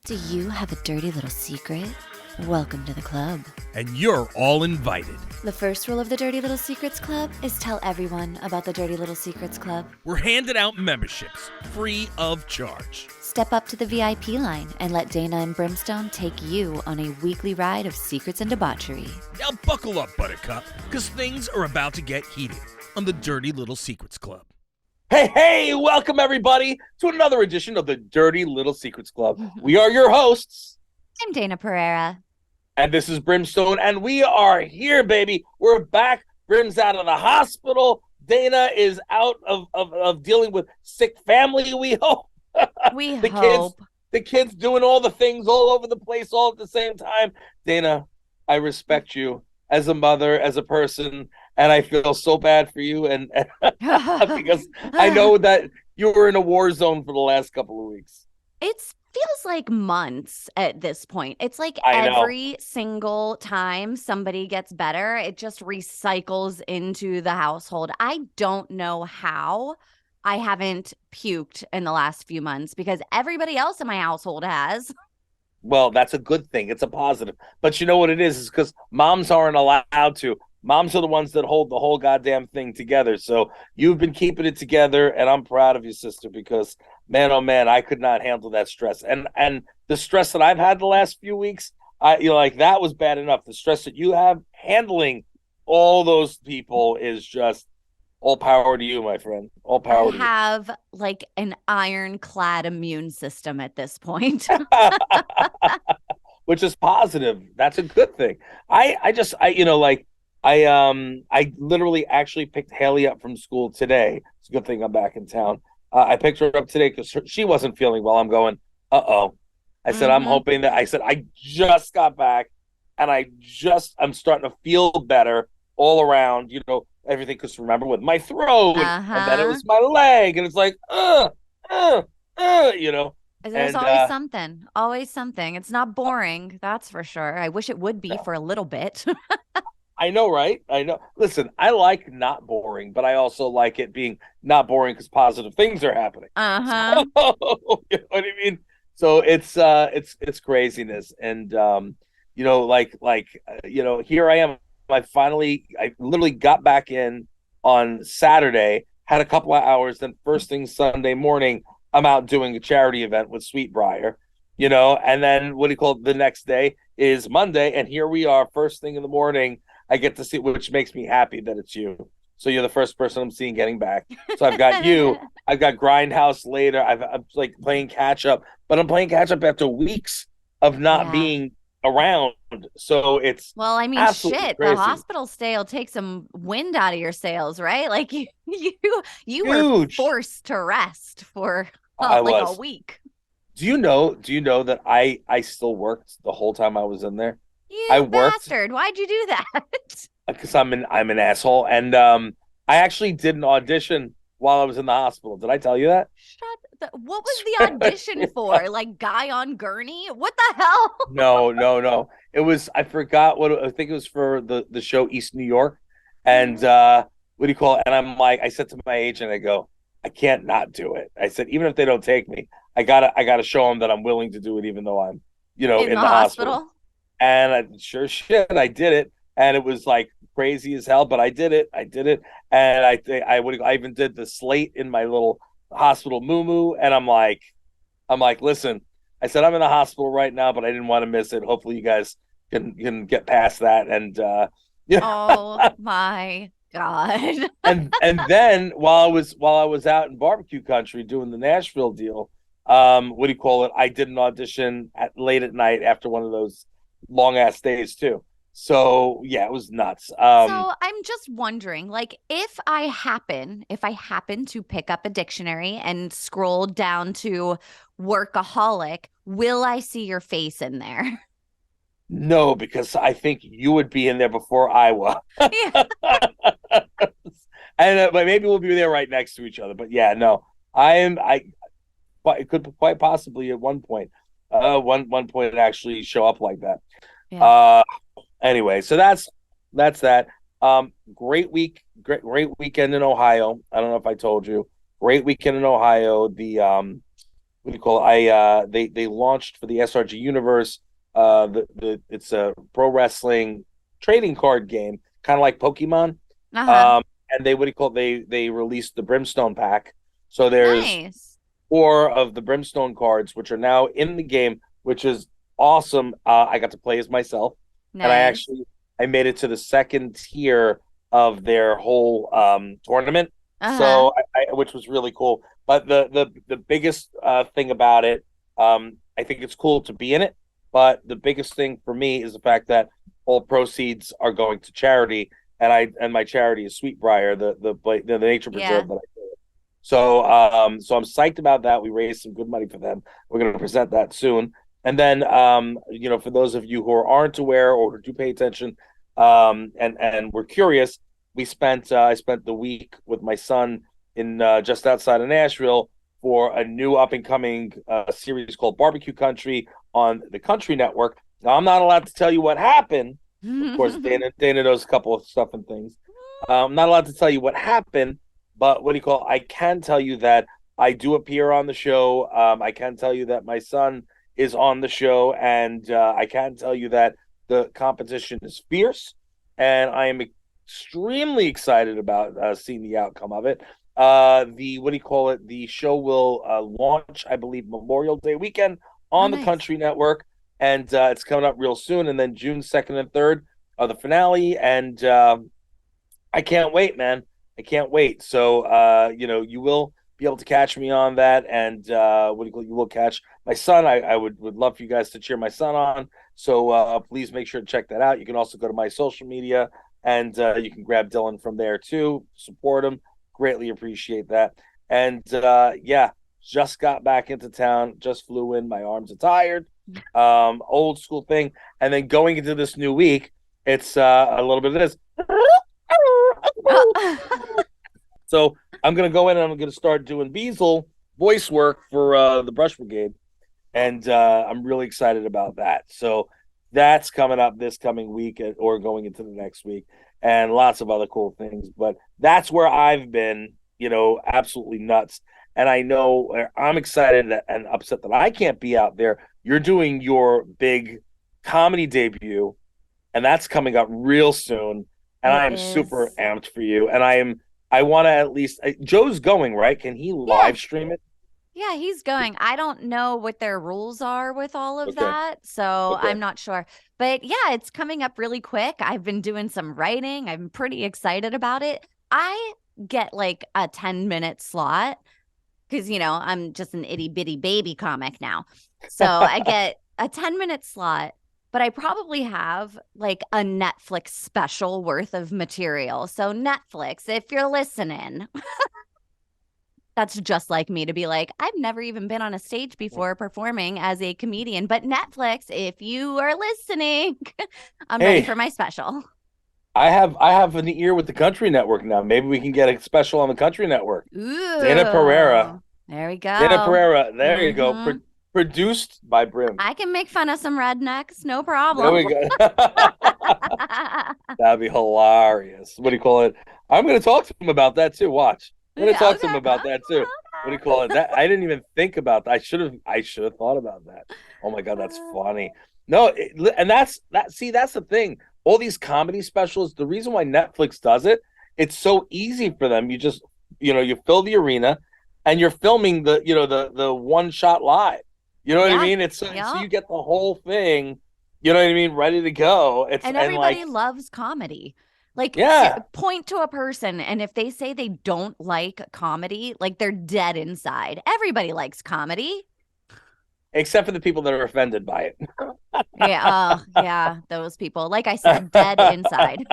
Do you have a dirty little secret? Welcome to the club. And you're all invited. The first rule of the Dirty Little Secrets Club is tell everyone about the Dirty Little Secrets Club. We're handing out memberships, free of charge. Step up to the VIP line and let Dayna and Brimstone take you on a weekly ride of secrets and debauchery. Now buckle up, Buttercup, because things are about to get heated on the Dirty Little Secrets Club. Hey, welcome everybody to another edition of the Dirty Little Secrets Club. We are your hosts. I'm Dayna Pereira. And this is Brimstone, and we are here, baby. We're back. Brim's out of the hospital. Dayna is out of dealing with sick family, we hope. We hope. The kids doing all the things all over the place all at the same time. Dayna, I respect you as a mother, as a person, and I feel so bad for you, and because I know that you were in a war zone for the last couple of weeks. It feels like months at this point. It's like I know. every single time somebody gets better, it just recycles into the household. I don't know how I haven't puked in the last few months because everybody else in my household has. Well, that's a good thing. It's a positive. But you know what it is because moms aren't allowed to. Moms are the ones that hold the whole goddamn thing together. So you've been keeping it together, and I'm proud of you, sister, because, man, oh, man, I could not handle that stress. And the stress that I've had the last few weeks, that was bad enough. The stress that you have handling all those people is just all power to you, my friend. All power to you. I have like an ironclad immune system at this point. Which is positive. That's a good thing. I literally actually picked Haley up from school today. It's a good thing I'm back in town. I picked her up today because she wasn't feeling well. I'm going, uh-oh. I said, I'm hoping that, I just got back and I'm starting to feel better all around, everything. Because remember with my throat and then it was my leg and it's like, There's always something. It's not boring. That's for sure. I wish it would be for a little bit. I know, right? I know. Listen, I like not boring, but I also like it being not boring because positive things are happening. So, you know what I mean? So it's craziness, and here I am. I literally got back in on Saturday, had a couple of hours, then first thing Sunday morning, I'm out doing a charity event with Sweetbriar, and then the next day is Monday, and here we are, first thing in the morning. I get to see, which makes me happy that it's you. So you're the first person I'm seeing getting back. So I've got you. I've got Grindhouse later. I'm like playing catch up, but I'm playing catch up after weeks of not being around. So it's shit. Crazy. The hospital stay will take some wind out of your sails, right? Like you Huge. were forced to rest for a week. Do you know that I still worked the whole time I was in there? You bastard! Why'd you do that? Because I'm an asshole, and I actually did an audition while I was in the hospital. Did I tell you that? What was the audition for? Like guy on gurney? What the hell? No. It was, I forgot I think it was for the show East New York, and And I'm like, I said to my agent, I go, I can't not do it. I said, even if they don't take me, I gotta show them that I'm willing to do it, even though I'm in the hospital. And I did it, and it was like crazy as hell, but I did it, and I even did the slate in my little hospital moo-moo, and I'm like, listen, I said I'm in the hospital right now, but I didn't want to miss it. Hopefully, you guys can get past that, and Oh my God! and then while I was out in barbecue country doing the Nashville deal, I did an audition late at night after one of those long ass days too. So yeah, it was nuts. So I'm just wondering, like, if I happen to pick up a dictionary and scroll down to workaholic, will I see your face in there? No, because I think you would be in there before I was. Yeah. And but maybe we'll be there right next to each other. But yeah, no, it could quite possibly at one point. One point actually show up like that. Yeah. Anyway, so that's that. Great weekend in Ohio. I don't know if I told you. Great weekend in Ohio. The what do you call it? They launched for the SRG universe. It's a pro wrestling trading card game, kind of like Pokemon. Uh-huh. And they what do you call it? They released the Brimstone pack. So there's Nice. 4 of the Brimstone cards, which are now in the game, which is awesome. I got to play as myself, and Nice. I made it to the second tier of their whole tournament. Uh-huh. So which was really cool. But the biggest thing about it, I think it's cool to be in it. But the biggest thing for me is the fact that all proceeds are going to charity, and my charity is Sweetbriar, the nature preserve Yeah. that I do. So so I'm psyched about that. We raised some good money for them. We're going to present that soon. And then for those of you who aren't aware or who do pay attention, and we're curious, I spent the week with my son in just outside of Nashville for a new up and coming series called Barbecue Country on the Country Network. Now I'm not allowed to tell you what happened. Of course, Dana knows a couple of stuff and things. I'm not allowed to tell you what happened, but what do you call it? I can tell you that I do appear on the show. I can tell you that my son is on the show, and I can tell you that the competition is fierce, and I am extremely excited about seeing the outcome of it. The what do you call it? The show will launch, I believe, Memorial Day weekend Oh, on the nice. Country Network, and it's coming up real soon. And then June 2nd and 3rd are the finale, and I can't wait, man. I can't wait. So, you will be able to catch me on that, and you will catch my son. I would love for you guys to cheer my son on. So please make sure to check that out. You can also go to my social media, and you can grab Dylan from there too. Support him. Greatly appreciate that. And yeah, just got back into town. Just flew in. My arms are tired. Old school thing. And then going into this new week, it's a little bit of this. So I'm gonna go in and I'm gonna start doing Beazle voice work for the Brush Brigade, and I'm really excited about that. So that's coming up this coming week or going into the next week, and lots of other cool things. But that's where I've been, absolutely nuts. And I know I'm excited and upset that I can't be out there. You're doing your big comedy debut, and that's coming up real soon. And It I am super is. amped for you. And I want to at least, Joe's going, right? Can he Yeah. live stream it? Yeah, he's going. I don't know what their rules are with all of Okay. that, so Okay. I'm not sure. But yeah, it's coming up really quick. I've been doing some writing. I'm pretty excited about it. I get like a 10-minute slot because, I'm just an itty bitty baby comic now. So I get a 10-minute slot, but I probably have like a Netflix special worth of material. So, Netflix, if you're listening, that's just like me to be like, I've never even been on a stage before performing as a comedian, but Netflix, if you are listening, I'm ready Hey, for my special. I have an ear with the Country Network now. Maybe we can get a special on the Country Network. Dana Pereira. Ooh, there we Dana go. Pereira. There you go. Hmm. Produced by Brim. I can make fun of some rednecks, no There problem. we go. That'd be hilarious. What do you call it? I'm going to talk to him about that too. Watch. I'm going to Yeah, talk to him okay, about that too. What do you call it? That I didn't even think about that. I should have thought about that. Oh my God, that's funny. No, and that's that. See, that's the thing. All these comedy specials. The reason why Netflix does it, it's so easy for them. You just, you fill the arena, and you're filming the one shot live. You know what I Yeah, mean? It's so yeah. you get the whole thing. You know what I mean? Ready to go. And And like, everybody loves comedy. Like, yeah. point to a person, and if they say they don't like comedy, like they're dead inside. Everybody likes comedy. Except for the people that are offended by it. Yeah, yeah, those people. Like I said, dead inside.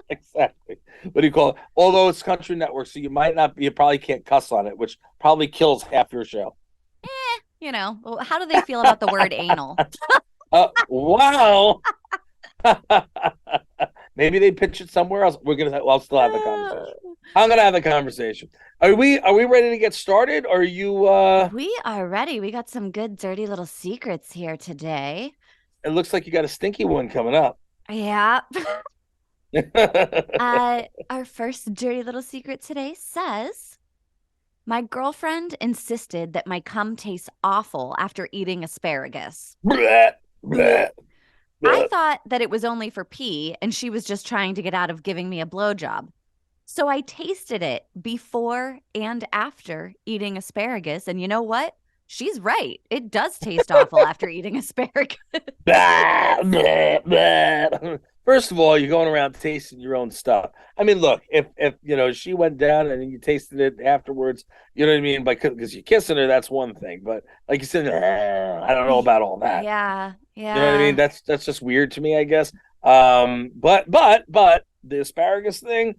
Exactly. What do you call it? Although it's Country Network, so you probably can't cuss on it, which probably kills half your show. Well, how do they feel about the word anal? Wow. Maybe they pitch it somewhere else. I'll still have the conversation. I'm gonna have the conversation. Are we ready to get started? Or are you We are ready. We got some good dirty little secrets here today. it looks like you got a stinky one coming up. Yeah. Our first dirty little secret today says My girlfriend insisted that my cum tastes awful after eating asparagus. Bleh, bleh, I bleh. thought that it was only for pee and she was just trying to get out of giving me a blowjob. So I tasted it before and after eating asparagus. And you know what? She's right. It does taste awful after eating asparagus. Blah, blah, blah. First of all, you're going around tasting your own stuff. I mean, look, if she went down and then you tasted it afterwards, you know what I mean? Because you're kissing her, that's one thing. But like you said, I don't know about all that. Yeah. You know what I mean? Yeah. That's just weird to me, I guess. But the asparagus thing,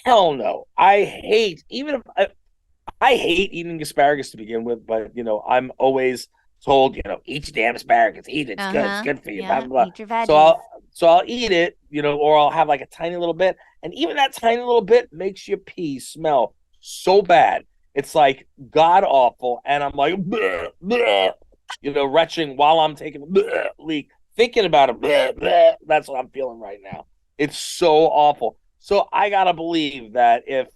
hell no. I hate even if I hate eating asparagus to begin with, but I'm always told, eat your damn asparagus, eat it. It's good for you. Blah Yeah. blah blah. Eat your veggies. So I'll eat it, or I'll have like a tiny little bit, and even that tiny little bit makes your pee smell so bad. It's like god awful, and I'm like, bleh, bleh, retching while I'm taking a bleh, leak, thinking about it. Bleh, bleh. That's what I'm feeling right now. It's so awful. So I gotta believe that if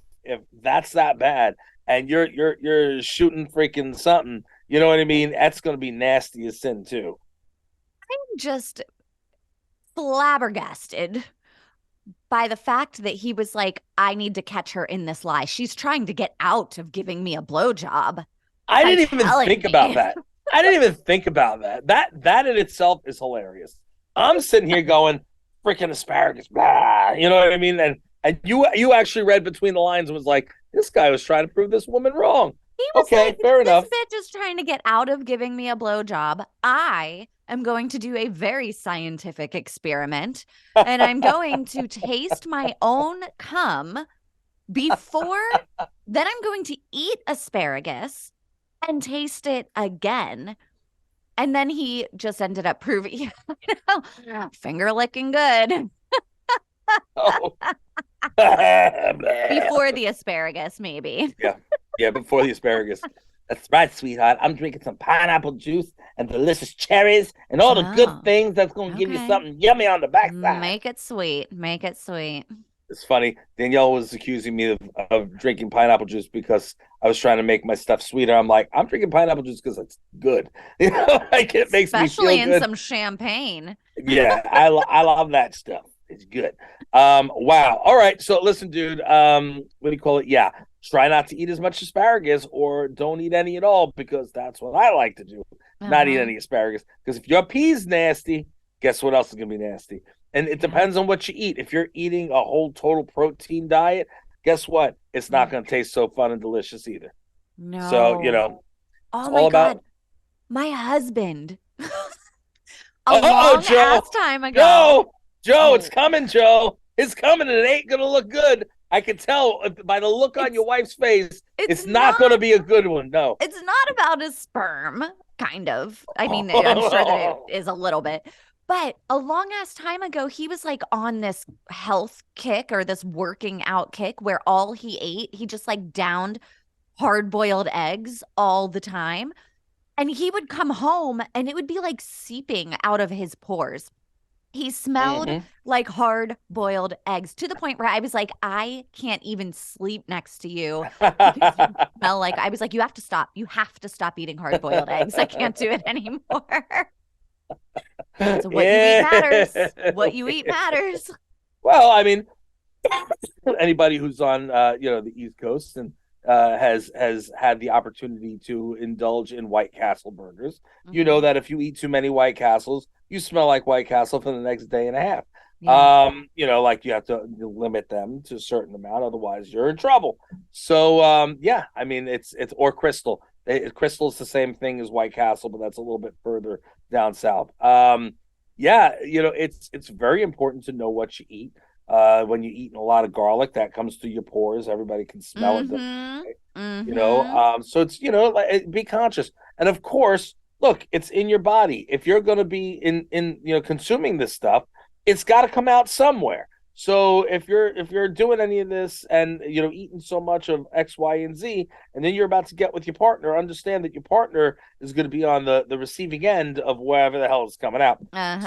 that's that bad, and you're shooting freaking something, you know what I mean? That's gonna be nasty as sin too. I'm just flabbergasted by the fact that he was like, I need to catch her in this lie. She's trying to get out of giving me a blowjob. I by didn't even telling think me. about that. I didn't even think about that. That in itself is hilarious. I'm sitting here going, freaking asparagus, blah. You know what I mean? And you actually read between the lines and was like, this guy was trying to prove this woman wrong. He was Okay, like, fair this enough. bitch is trying to get out of giving me a blowjob. I am going to do a very scientific experiment, and I'm going to taste my own cum before, then I'm going to eat asparagus and taste it again. And then he just ended up proving, finger licking good Oh. before the asparagus, maybe. Yeah, before the asparagus. That's right, sweetheart. I'm drinking some pineapple juice and delicious cherries and all the good Oh, things that's going to give you okay. something yummy on the backside. Make it sweet. Make it sweet. It's funny. Danielle was accusing me of drinking pineapple juice because I was trying to make my stuff sweeter. I'm like, I'm drinking pineapple juice because it's good. Like it makes me feel Especially in good. some champagne. Yeah, I love that stuff. It's good. Wow. All right. So listen, dude. What do you call it? Yeah. Try not to eat as much asparagus, or don't eat any at all, because that's what I like to do. Not eat any asparagus, because if your pee's nasty, guess what else is gonna be nasty? And it depends on what you eat. If you're eating a whole total protein diet, guess what? It's not gonna taste so fun and delicious either. No. So Oh it's my all God. about. My husband. A Oh, long Joe. ass time ago. Joe, it's coming, Joe. It's coming, and it ain't gonna look good. I can tell by the look on your wife's face. It's not going to be a good one. No. It's not about his sperm, kind of. I mean, I'm sure that it is a little bit. But a long ass time ago, he was like on this health kick or this working out kick where all he ate, he just like downed hard boiled eggs all the time. And he would come home and it would be like seeping out of his pores. He smelled like hard boiled eggs, to the point where I was like, I can't even sleep next to you because you smell like, I was like, you have to stop. You have to stop eating hard boiled eggs. I can't do it anymore. So what you eat matters. What you eat matters. Well, I mean, anybody who's on the East Coast and has had the opportunity to indulge in White Castle burgers, you know that if you eat too many White Castles, you smell like White Castle for the next day and a half. Yeah. Like you have to limit them to a certain amount, otherwise you're in trouble. So I mean, it's or Crystal. Crystal's the same thing as White Castle, but that's a little bit further down south. It's very important to know what you eat. When you're eating a lot of garlic, that comes through your pores. Everybody can smell it. So it's be conscious. And of course, look, it's in your body. If you're going to be in consuming this stuff, it's got to come out somewhere. So if you're doing any of this and eating so much of X, Y, and Z, and then you're about to get with your partner, understand that your partner is going to be on the receiving end of whatever the hell is coming out.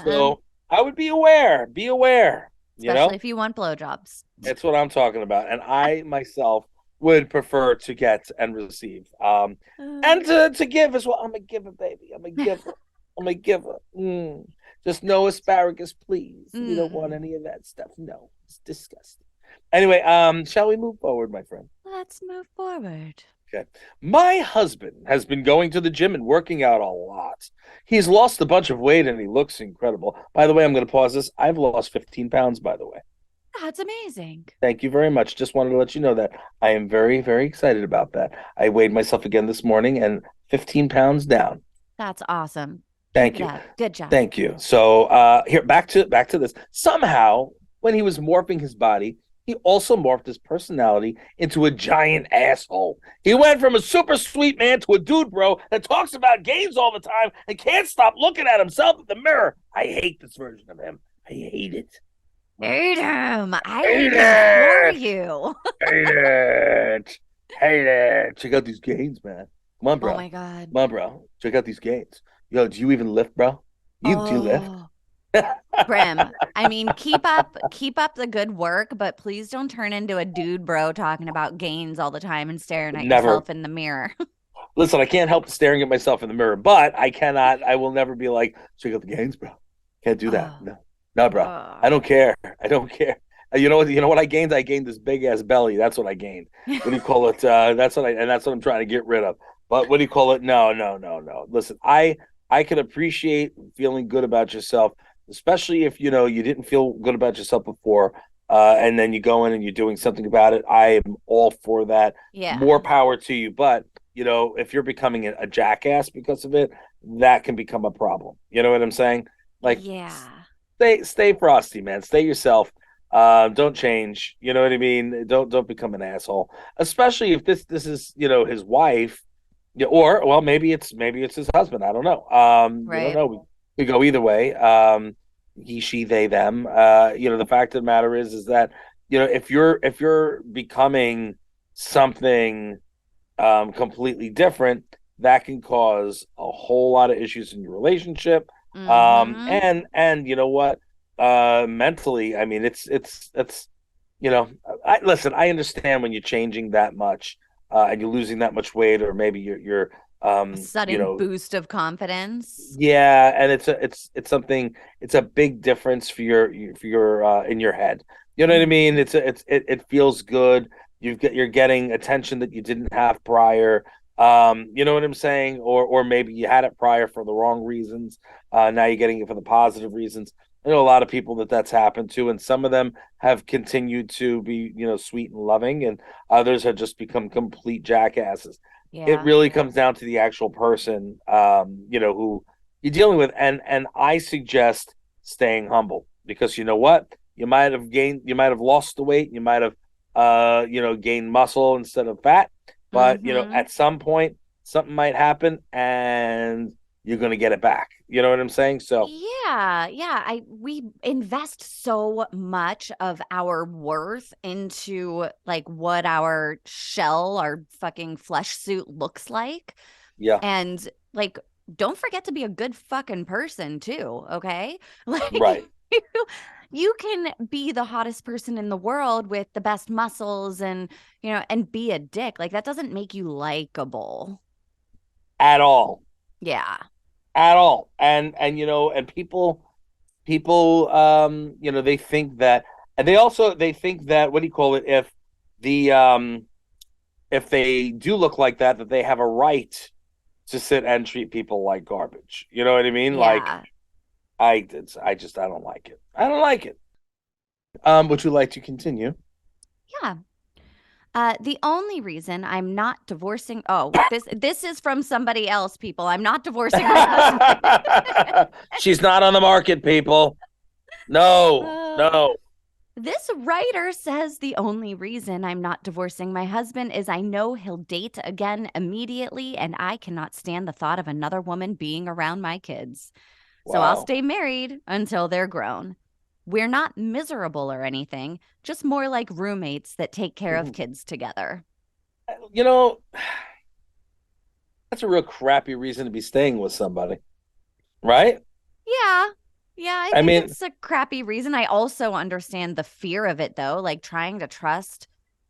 So I would be aware. Be aware. Especially if you want blowjobs. That's what I'm talking about. And I myself would prefer to get and receive. And to give as well. I'm a giver, baby. I'm a giver. I'm a giver. Just no asparagus, please. We don't want any of that stuff. No, it's disgusting. Anyway, shall we move forward, my friend? Let's move forward. Okay. My husband has been going to the gym and working out a lot. He's lost a bunch of weight and he looks incredible. By the way, I'm going to pause this. I've lost 15 pounds, by the way. That's amazing. Thank you very much. Just wanted to let you know that I am very, very excited about that. I weighed myself again this morning and 15 pounds down. That's awesome. Thank you. Good job. Thank you. So here, back to this. Somehow, when he was morphing his body, he also morphed his personality into a giant asshole. He went from a super sweet man to a dude, bro, that talks about games all the time and can't stop looking at himself in the mirror. I hate this version of him. I hate it. Hate him. I hate it for you. Hate it. Hate it. Check out these gains, man. Come on, bro. Oh my God. Come on, bro. Check out these gains. Yo, do you even lift, bro? Do you lift? Brim, I mean, keep up the good work, but please don't turn into a dude bro talking about gains all the time and staring at yourself in the mirror. Listen, I can't help staring at myself in the mirror, but I will never be like, check out the gains, bro. Can't do that. No, bro. I don't care. I don't care. You know what I gained? I gained this big ass belly. That's what I gained. What do you call it? That's what I'm trying to get rid of. But what do you call it? No. Listen, I can appreciate feeling good about yourself, especially if you didn't feel good about yourself before, and then you go in and you're doing something about it. I am all for that. Yeah. More power to you. But if you're becoming a jackass because of it, that can become a problem. You know what I'm saying? Like, yeah. Stay frosty, man. Stay yourself. Don't change. You know what I mean? Don't become an asshole. Especially if this is his wife, or maybe it's his husband. I don't know. Right. We don't know. We go either way. He, she, they, them. The fact of the matter is that if you're becoming something completely different, that can cause a whole lot of issues in your relationship. And you know what? Mentally, I mean, it's listen, I understand when you're changing that much, and you're losing that much weight, or maybe you're a sudden boost of confidence. Yeah, and it's a big difference for your in your head. You know what I mean? It feels good. You're getting attention that you didn't have prior. You know what I'm saying? Or maybe you had it prior for the wrong reasons. Now you're getting it for the positive reasons. I know a lot of people that's happened to, and some of them have continued to be, sweet and loving, and others have just become complete jackasses. Yeah. It really comes down to the actual person, who you're dealing with. And I suggest staying humble, because you know what? You might have lost the weight. You might have, gained muscle instead of fat. But, at some point, something might happen and you're going to get it back. You know what I'm saying? So yeah. We invest so much of our worth into like what our shell, our fucking flesh suit looks like. Yeah. And like, don't forget to be a good fucking person too. Okay. Like, right. You can be the hottest person in the world with the best muscles and be a dick. Like, that doesn't make you likable at all. Yeah. At all. And people they think that, and they think that, what do you call it, if they do look like that they have a right to sit and treat people like garbage. You know what I mean? Yeah. Like, I don't like it. I don't like it. Would you like to continue? Yeah. The only reason I'm not divorcing. Oh, this is from somebody else, people. I'm not divorcing my husband. She's not on the market, people. No. This writer says the only reason I'm not divorcing my husband is I know he'll date again immediately, and I cannot stand the thought of another woman being around my kids. Wow. So I'll stay married until they're grown. We're not miserable or anything, just more like roommates that take care of kids together. That's a real crappy reason to be staying with somebody, right? Yeah. Yeah, I think it's a crappy reason. I also understand the fear of it, though, like trying to trust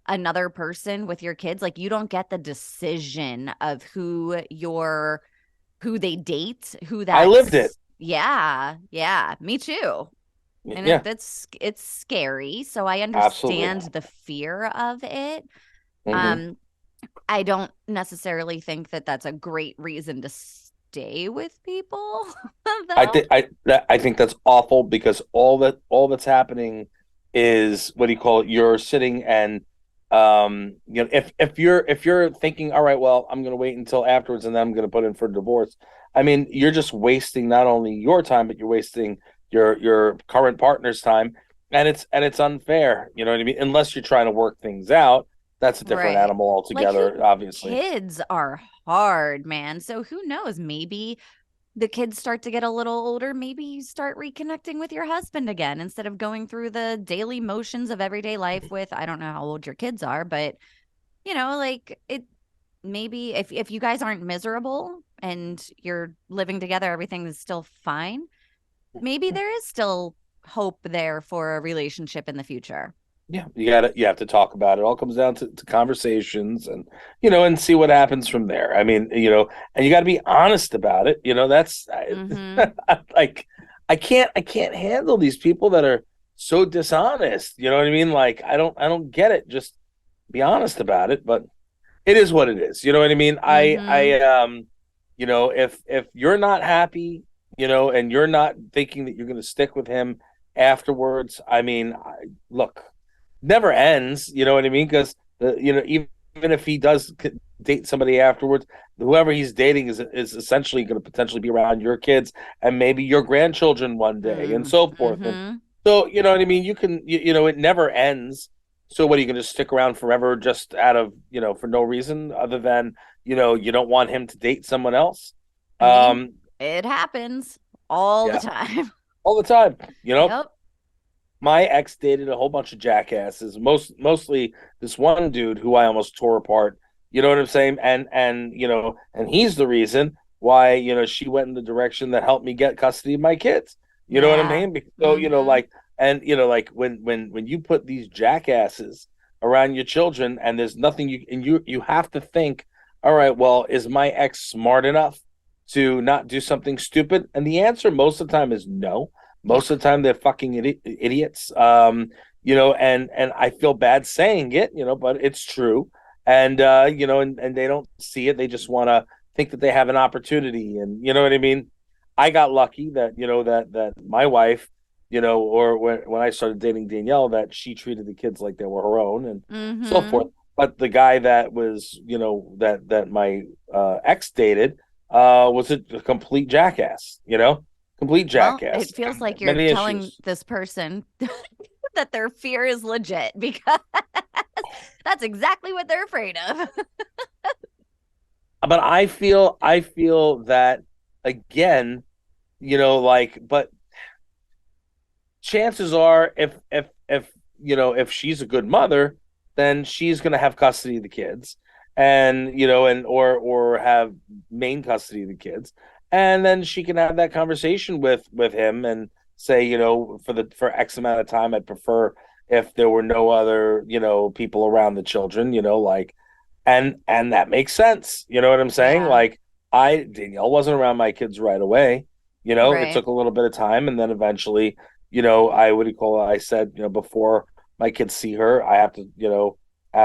another person with your kids. Like, you don't get the decision of who they date, I lived it. Yeah, me too. And Yeah, it's scary. So I absolutely. understand the fear of it. Hmm. Um, I don't necessarily think that that's a great reason to stay with people, though. I think that's awful because all that's happening is what do you call it? You're sitting and if you're thinking, all right, well, I'm gonna wait until afterwards and then I'm gonna put in for divorce. I mean, you're just wasting not only your time, but you're wasting your current partner's time, and it's unfair. You know what I mean? Unless you're trying to work things out, that's a different Right. animal Like, altogether, obviously. kids are hard, man. So who knows? Maybe the kids start to get a little older. Maybe you start reconnecting with your husband again instead of going through the daily motions of everyday life with, I don't know how old your kids are, but like, it maybe if you guys aren't miserable and you're living together, everything is still fine. Maybe there is still hope there for a relationship in the future. Yeah, you have to talk about it. All comes down to conversations and and see what happens from there. I mean, and you got to be honest about it. That's Mm-hmm. like I can't handle these people that are so dishonest. You know what I mean? Like I don't get it. Just be honest about it, but it is what it is. You know what I mean? Mm-hmm. If you're not happy, and you're not thinking that you're going to stick with him afterwards, I mean, look, never ends. You know what I mean? Because even if he does date somebody afterwards, whoever he's dating is essentially going to potentially be around your kids and maybe your grandchildren one day and so forth. And Mm-hmm. so you know what I mean. You can it never ends. So what are you going to stick around forever just out of for no reason other than you don't want him to date someone else? I mean, Um, it happens all the yeah, time. all the time. Yep. My ex dated a whole bunch of jackasses, mostly this one dude who I almost tore apart. You know what I'm saying? And he's the reason why she went in the direction that helped me get custody of my kids. You know what I Yeah. mean? So Mm-hmm. like when you put these jackasses around your children and there's nothing you have to think, all right, well, is my ex smart enough to not do something stupid? And the answer most of the time is no. Yeah. Most of the time, they're fucking idiots. And I feel bad saying it, but it's true. And they don't see it. They just want to think that they have an opportunity. And you know what I mean? I got lucky that, that my wife, or when I started dating Danielle, that she treated the kids like they were her own and so Mm-hmm. forth. But the guy that was, that my ex dated, was a complete jackass, complete Well, jackass. it feels like you're Many telling issues. this person that their fear is legit, because that's exactly what they're afraid of. But I feel that again, but chances are if she's a good mother, then she's going to have custody of the kids and or have main custody of the kids, and then she can have that conversation with him and say, for X amount of time I'd prefer if there were no other people around the children, and that makes sense. You know what I'm saying? Yeah. Like, Danielle wasn't around my kids right away. It Right. took a little bit of time, and then eventually, I what do you call it? I said, before my kids see her, I have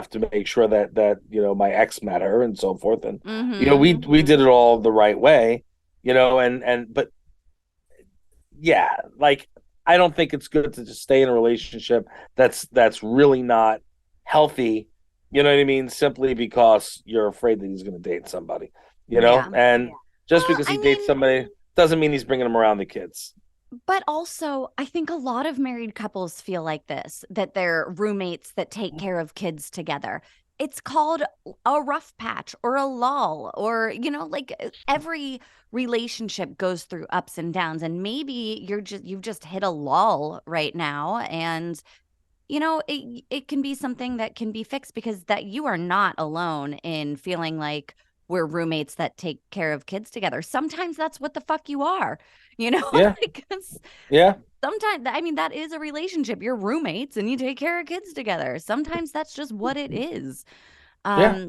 to make sure that my ex met her and so forth. And Mm-hmm. we did it all the right way, and but yeah, like I don't think it's good to just stay in a relationship that's really not healthy. You know what I mean? Simply because you're afraid that he's going to date somebody. Yeah. And just Well, because I he dates mean, somebody doesn't mean he's bringing them around the kids. but also, I think a lot of married couples feel like this, that they're roommates that take care of kids together. It's called a rough patch or a lull, or, like, every relationship goes through ups and downs. And maybe you've just hit a lull right now. And, it can be something that can be fixed, because that you are not alone in feeling like we're roommates that take care of kids together. Sometimes that's what the fuck you are, Yeah, like, yeah. sometimes, I mean, that is a relationship. You're roommates and you take care of kids together. Sometimes that's just what it is. Yeah.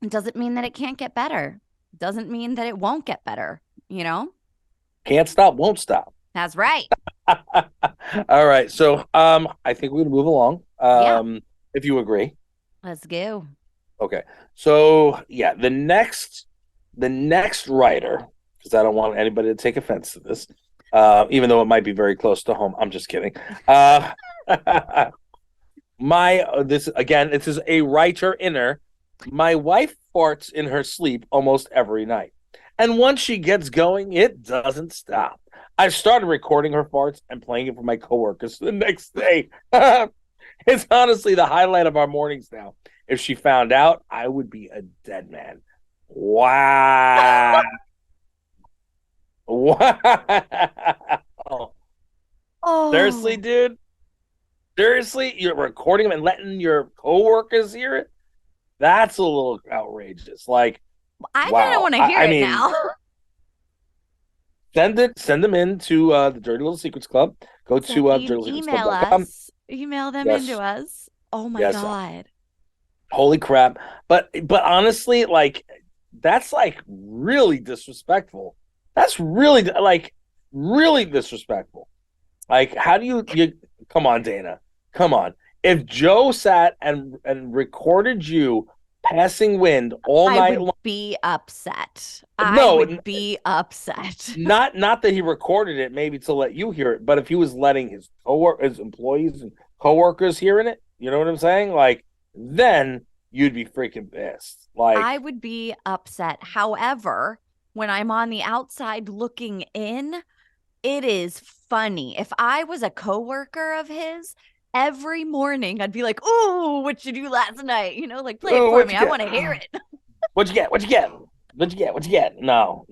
It doesn't mean that it can't get better. Doesn't mean that it won't get better, you know? Can't stop, won't stop. That's right. All right. So I think we're gonna move along. Yeah. If you agree. Let's go. Okay. So yeah, the next writer, because I don't want anybody to take offense to this, even though it might be very close to home. I'm just kidding. This again, this is a writer inner. My wife farts in her sleep almost every night. And once she gets going, it doesn't stop. I've started recording her farts and playing it for my coworkers the next day. It's honestly the highlight of our mornings now. If she found out, I would be a dead man. Wow. Wow. Oh, Seriously, dude? Seriously? You're recording them and letting your coworkers hear it? That's a little outrageous. Like, I kind wow. of want to hear I it mean, now. send them into the Dirty Little Secrets Club. Go to Email dirtylittlesecretsclub.com. us. Email them Yes. into us. Oh my Yes. God. Holy crap. But honestly, like, that's like really disrespectful. That's really really disrespectful. Like, how do you come on, Dana? Come on. If Joe sat and recorded you passing wind all night long, be upset. No, I would be upset. not that he recorded it maybe to let you hear it, but if he was letting his employees and coworkers hearing it, you know what I'm saying? Like, then you'd be freaking pissed. Like, I would be upset. However, when I'm on the outside looking in, it is funny. If I was a coworker of his, every morning I'd be like, "Ooh, what'd you do last night?" You know, like, play it for me. I want to hear it. What'd you get? What'd you get? What'd you get? What'd you get? No.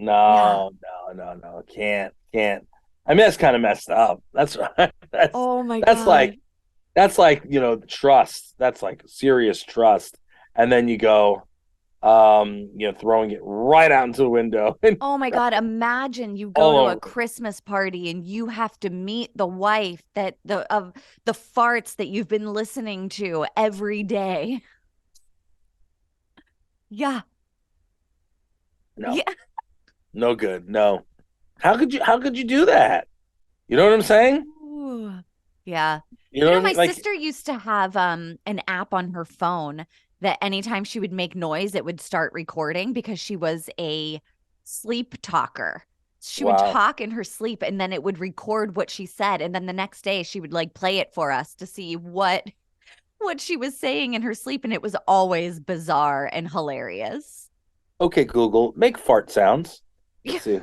Can't. I mean, that's kind of messed up. That's Oh my that's God. that's like, trust. That's like serious trust. And then you go, throwing it right out into the window. Oh my God. Imagine you go to a Christmas party and you have to meet the wife of the farts that you've been listening to every day. Yeah. No. Yeah. No good. No. How could you do that? You know what I'm saying? Ooh. Yeah. You know what I My mean? Like, sister used to have an app on her phone that anytime she would make noise, it would start recording because she was a sleep talker. She would wow. talk in her sleep and then it would record what she said. And then the next day she would like play it for us to see what she was saying in her sleep. And it was always bizarre and hilarious. Okay, Google, make fart sounds. Let's see.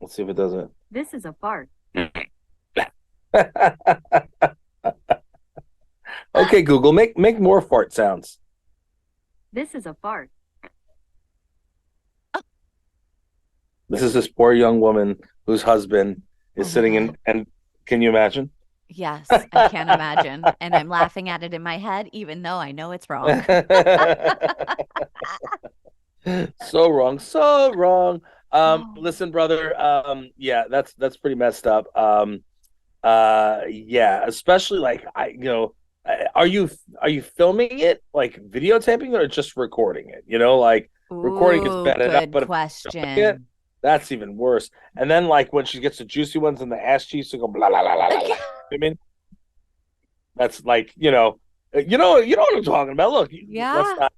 Let's see if it does it. This is a fart. Okay, Google, make more fart sounds. This is a fart. This is this poor young woman whose husband is sitting in, and can you imagine? Yes, I can imagine. And I'm laughing at it in my head, even though I know it's wrong. So wrong, so wrong. Listen, brother, yeah, that's pretty messed up. Yeah, especially like are you filming it, like videotaping it, or just recording it? Like recording is bad enough, but question. That's even worse. And then like when she gets the juicy ones in the ass cheeks to go blah blah blah blah blah. I mean, that's like you know what I'm talking about. Look, yeah.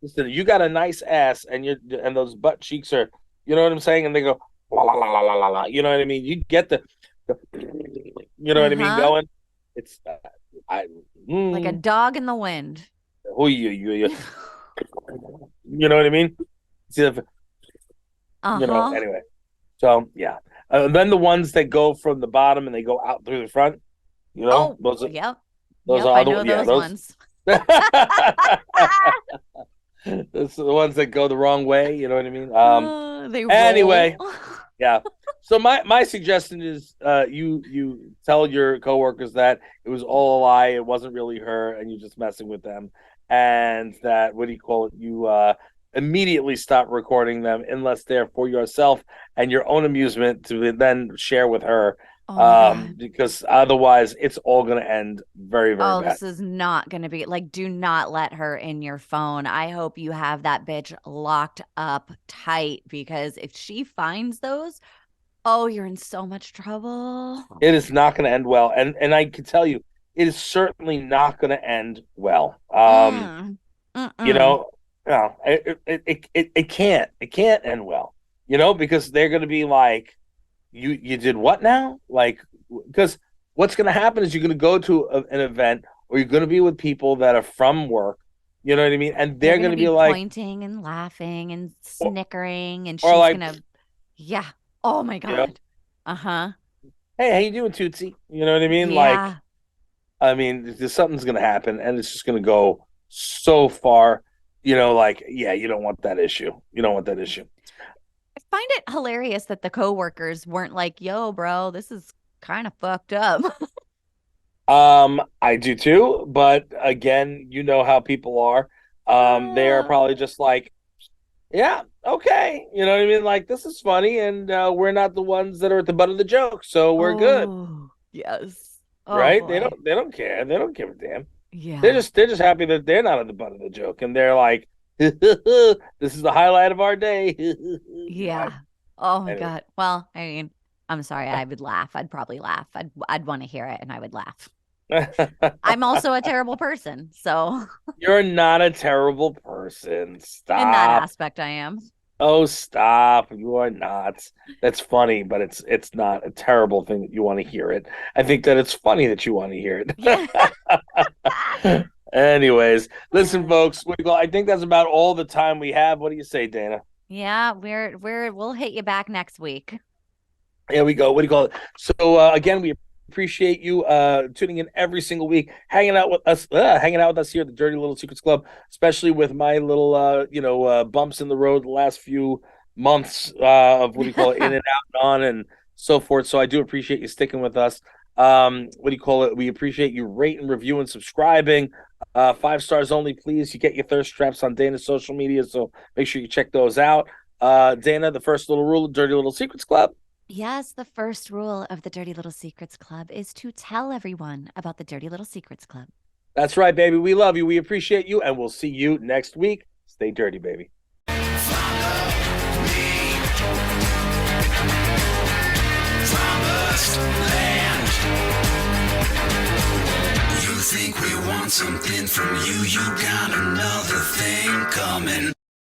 Listen, you got a nice ass, and those butt cheeks are, you know what I'm saying, and they go la la la la la la. You know what I mean? You get the you know what I mean going. It's like a dog in the wind. You know what I mean? See if, anyway. So yeah, then the ones that go from the bottom and they go out through the front. Those are, yep. Those I know those ones. Those are the ones that go the wrong way. You know what I mean? They anyway, roll. Yeah. So my suggestion is you tell your coworkers that it was all a lie. It wasn't really her, and you're just messing with them. And that you immediately stop recording them unless they're for yourself and your own amusement to then share with her. Oh my God. Because otherwise it's all going to end very, very Oh, bad. this is not going to be like, do not let her in your phone. I hope you have that bitch locked up tight because if she finds those, oh, you're in so much trouble. It is not going to end well, and I can tell you, it is certainly not going to end well. Mm. You Mm-mm. know, no, it can't end well. Because they're going to be like, you did what now? Like, because what's going to happen is you're going to go to an event or you're going to be with people that are from work. You know what I mean? And They're they're going going to to be be like, pointing and laughing and or, snickering, and or she's going like, to, yeah. Oh my you know, God. Uh-huh. hey, how you doing, Tootsie? You know what I mean? Like, Yeah. I mean, there's something's going to happen, and it's just going to go so far. Like, yeah, you don't want that issue. You don't want that issue. I find it hilarious that the coworkers weren't like, yo, bro, this is kind of fucked up. I do too, but again, you know how people are. They are probably just like, yeah, okay, you know what I mean? Like, this is funny, and we're not the ones that are at the butt of the joke, so we're good, Oh, yes. Oh right? They boy. don't, they don't care. They don't give a damn. They're Yeah. just, they're just happy that they're not at the butt of the joke, and they're like, this is the highlight of our day. Yeah. Oh my Anyway. God. Well, I mean, I'm sorry. I would laugh. I'd probably laugh. I'd want to hear it and I would laugh. I'm also a terrible person. So You're not a terrible person. in that Stop. aspect, I am. Oh, stop. You are not. That's funny, but it's not a terrible thing that you want to hear it. I think that it's funny that you want to hear Yeah. it. Anyways, listen, folks, I think that's about all the time we have. What do you say, Dana? Yeah, we'll hit you back next week. Here we go. What do you call it? So again, we appreciate you tuning in every single week, hanging out with us here at the Dirty Little Secrets Club, especially with my little bumps in the road the last few months of what do you call it, in and out and on and so forth. So I do appreciate you sticking with us. What do you call it? We appreciate you rating, reviewing, subscribing. 5 stars only, please. You get your thirst traps on Dana's social media, so make sure you check those out. Dana, the first little rule of Dirty Little Secrets Club. Yes, the first rule of the Dirty Little Secrets Club is to tell everyone about the Dirty Little Secrets Club. That's right, baby. We love you. We appreciate you, and we'll see you next week. Stay dirty, baby. You think we want something from you, you got another thing coming.